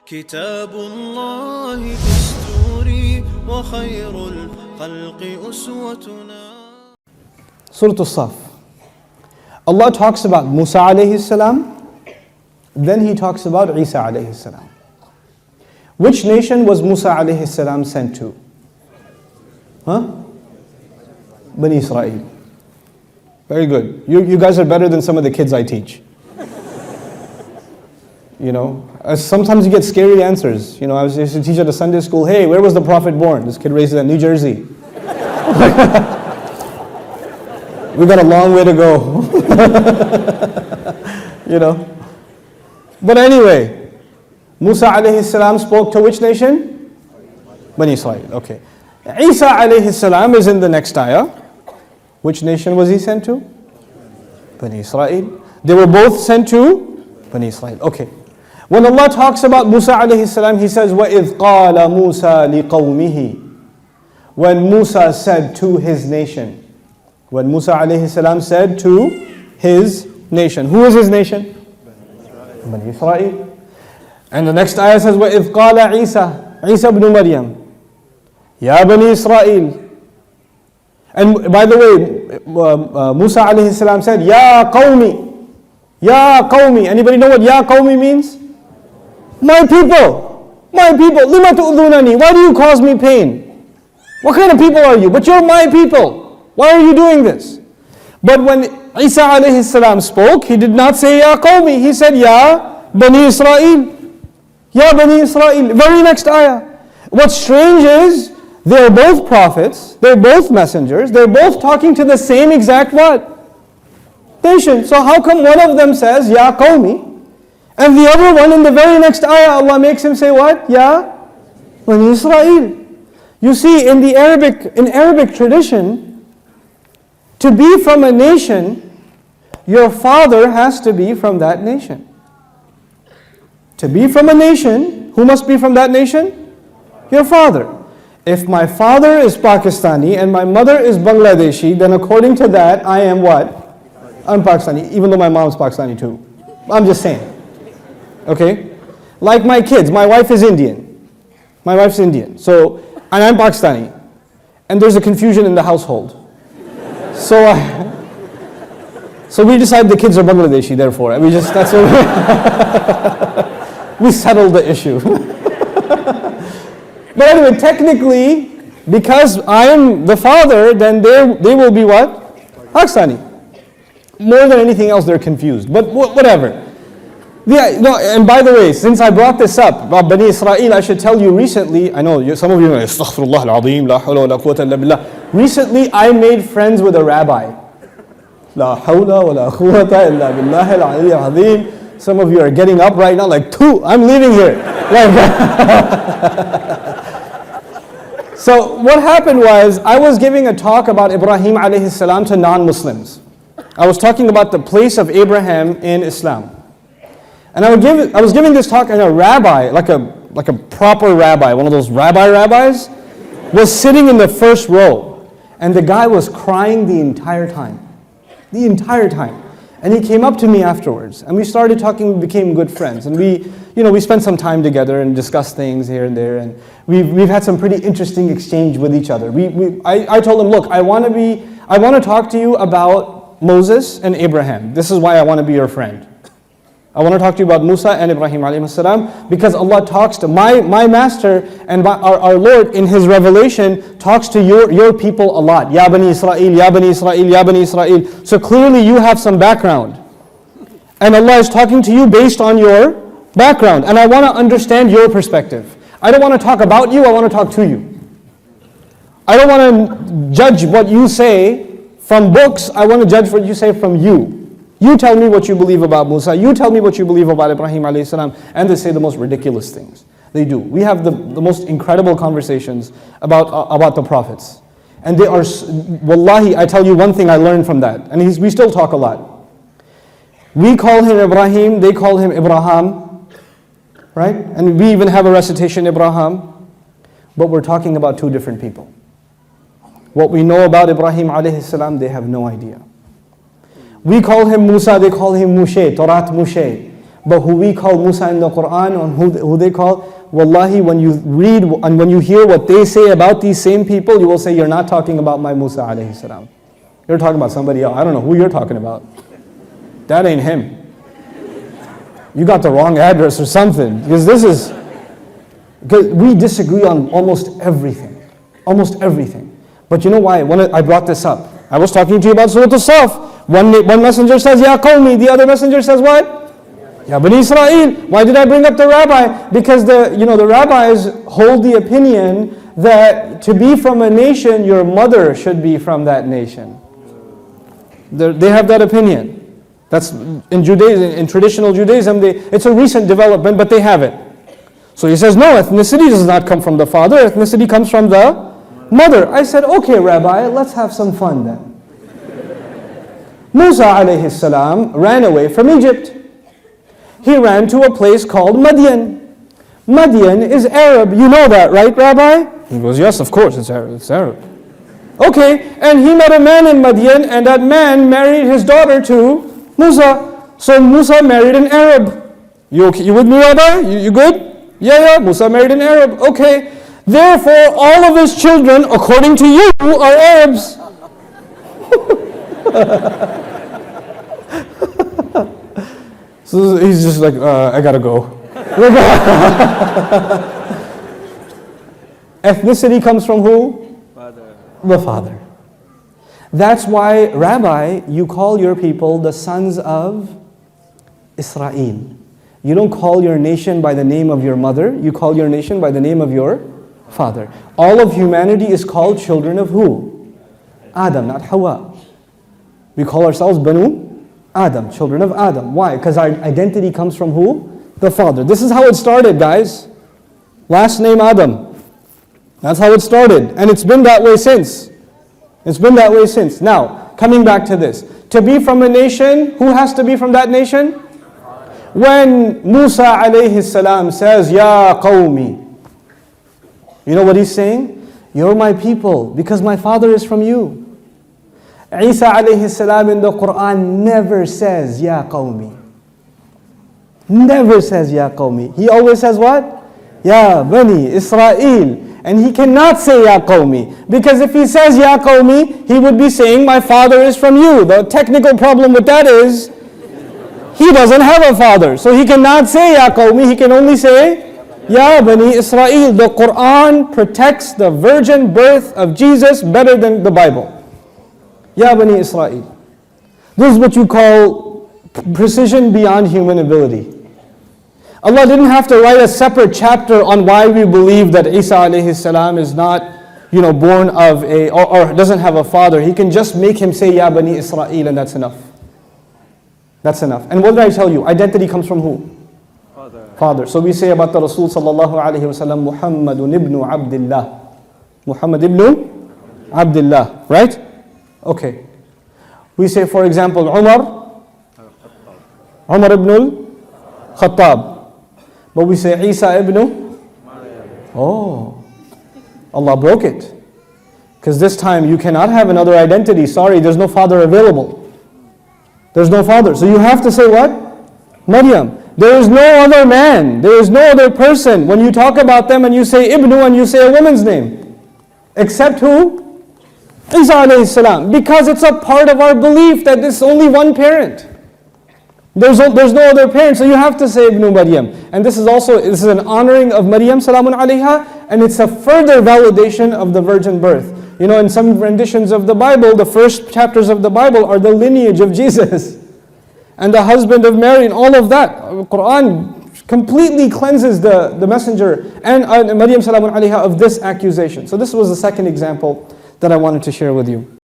كتاب الله دستوري وخير الخلق أسوتنا. Surah As-Saf. Allah talks about Musa alayhi salam, then He talks about Isa alayhi salam. Which nation was Musa alayhi salam sent to? Bani Israel. Very good. You guys are better than some of the kids I teach. You know, sometimes you get scary answers. You know, I used to teach at a Sunday school, hey, where was the Prophet born? This kid raised it in New Jersey. We got a long way to go. You know. But anyway, Musa alayhi salam spoke to which nation? Bani Israel. Okay. Isa alayhi salam is in the next ayah. Which nation was he sent to? Bani Israel. They were both sent to Bani Israel. Okay. When Allah talks about Musa alayhi salam, He says, وَإِذْ قَالَ مُوسَى لِقَوْمِهِ. When Musa said to his nation. When Musa alayhi salam said to his nation. Who is his nation? Bani Israel. And the next ayah says, وَإِذْ قَالَ عِيسَى ibn Maryam. Ya Bani Israel. And by the way, Musa alayhi salam said, Ya qawmi. Ya qawmi. Anybody know what Ya qawmi means? My people. My people. Lima tu'dhunani. Why do you cause me pain? What kind of people are you? But you're my people. Why are you doing this? But when Isa alayhi salam spoke, he did not say Ya qawmi. He said Ya Bani Israel. Ya Bani Israel. Very next ayah. What's strange is, they're both prophets, they're both messengers, they're both talking to the same exact what? Nation. So how come one of them says, Ya qawmi, and the other one in the very next ayah, Allah makes him say what? Ya Bani Israel. You see, in Arabic tradition, to be from a nation, your father has to be from that nation. To be from a nation, who must be from that nation? Your father. If my father is Pakistani and my mother is Bangladeshi, then according to that, I am what? I'm Pakistani, even though my mom's Pakistani too. I'm just saying. Okay? Like my kids, my wife is Indian. My wife's Indian. So, and I'm Pakistani. And there's a confusion in the household. So we decide the kids are Bangladeshi, therefore. And that's what we settled the issue. But anyway, technically, because I am the father, then they will be what? Pakistani. More than anything else, they're confused. But whatever. Yeah, no, and by the way, since I brought this up about Bani Israel, I should tell you recently, I know some of you are Astaghfirullah al-Azim, la hawla wa la quwwata illa billah. Recently, I made friends with a rabbi. La hawla wa la quwwata illa billah al-Ali al-Azim. Some of you are getting up right now like, I'm leaving here. So what happened was, I was giving a talk about Ibrahim alayhi salam to non-Muslims. I was talking about the place of Abraham in Islam. And I was giving this talk, and a rabbi, like a proper rabbi, one of those rabbis, was sitting in the first row. And the guy was crying the entire time. The entire time. And he came up to me afterwards, and we started talking, we became good friends. And we spent some time together and discussed things here and there, and we've had some pretty interesting exchange with each other. I told him, look, I want to talk to you about Moses and Abraham. This is why I want to be your friend. I want to talk to you about Musa and Ibrahim alayhi salam, because Allah talks to my master and our Lord in His revelation talks to your people a lot. Ya Bani Israel, Ya Bani Israel, Ya Bani Israel. So clearly you have some background. And Allah is talking to you based on your background. And I want to understand your perspective. I don't want to talk about you, I want to talk to you. I don't want to judge what you say from books, I want to judge what you say from you. You tell me what you believe about Musa, you tell me what you believe about Ibrahim alayhi salam, and they say the most ridiculous things. They do. We have the most incredible conversations about the prophets. And they are, wallahi, I tell you one thing I learned from that, and we still talk a lot. We call him Ibrahim, they call him Ibrahim, right? And we even have a recitation, Ibrahim, but we're talking about two different people. What we know about Ibrahim alayhi salam, they have no idea. We call him Musa, they call him Mushe, Torat Mushe. But who we call Musa in the Quran, and who they call, wallahi, when you read and when you hear what they say about these same people, you will say, you're not talking about my Musa alayhi salam. You're talking about somebody else. I don't know who you're talking about. That ain't him. You got the wrong address or something. Because we disagree on almost everything. Almost everything. But you know why? When I brought this up, I was talking to you about Surah As-Saf. One messenger says, Ya Qawmi. The other messenger says what? Ya Bani Israel. Why did I bring up the rabbi? Because the rabbis hold the opinion that to be from a nation, your mother should be from that nation. They have that opinion. That's in Judaism, in traditional Judaism, it's a recent development, but they have it. So he says, no, ethnicity does not come from the father, ethnicity comes from the mother. I said, okay, Rabbi, let's have some fun then. Musa alayhi salam ran away from Egypt. He ran to a place called Madian. Madian is Arab. You know that, right, Rabbi? He goes, yes, of course, it's Arab. It's Arab. Okay, and he met a man in Madian, and that man married his daughter to Musa. So Musa married an Arab. You with me, Rabbi? You good? Yeah, Musa married an Arab. Okay. Therefore, all of his children, according to you, are Arabs. So he's just like, I gotta go. Ethnicity comes from who? Father. The father. That's why, Rabbi, you call your people the sons of Israel. You don't call your nation by the name of your mother. You call your nation by the name of your father. All of humanity is called children of who? Adam, not Hawa. We call ourselves Banu Adam, children of Adam. Why? Because our identity comes from who? The father. This is how it started, guys. Last name Adam. That's how it started. And it's been that way since. It's been that way since. Now, coming back to this. To be from a nation, who has to be from that nation? When Musa alayhi salam says, Ya Qawmi. You know what he's saying? You're my people because my father is from you. Isa alayhi salam in the Quran never says, Ya Qawmi. Never says, Ya Qawmi. He always says what? Ya Bani Israel. And he cannot say Ya Qawmi. Because if he says Ya Qawmi, he would be saying, my father is from you. The technical problem with that is, he doesn't have a father. So he cannot say Ya Qawmi. He can only say, Ya Bani Israel. The Quran protects the virgin birth of Jesus better than the Bible. Ya Bani Israel. This is what you call precision beyond human ability. Allah didn't have to write a separate chapter on why we believe that Isa alayhi salam is not, born of or doesn't have a father. He can just make him say Ya Bani Israel and that's enough. That's enough. And what did I tell you? Identity comes from who? Father. So we say about the Rasul sallallahu alayhi wa sallam, Muhammadun ibn Abdullah. Muhammad ibn Abdullah. Right? Okay. We say, for example, Umar ibn al-Khattab. But we say Isa ibn. Oh. Allah broke it. Because this time you cannot have another identity. Sorry, there's no father available. There's no father. So you have to say what? Maryam. There is no other man. There is no other person. When you talk about them and you say Ibnu and you say a woman's name. Except who? Isa alayhi salam. Because it's a part of our belief that there's only one parent. There's no other parent. So you have to say Ibnu Maryam. And this is an honoring of Maryam salamun alayha. And it's a further validation of the virgin birth. In some renditions of the Bible, the first chapters of the Bible are the lineage of Jesus. And the husband of Mary and all of that. Quran completely cleanses the messenger and Maryam salamun alayha of this accusation. So this was the second example that I wanted to share with you.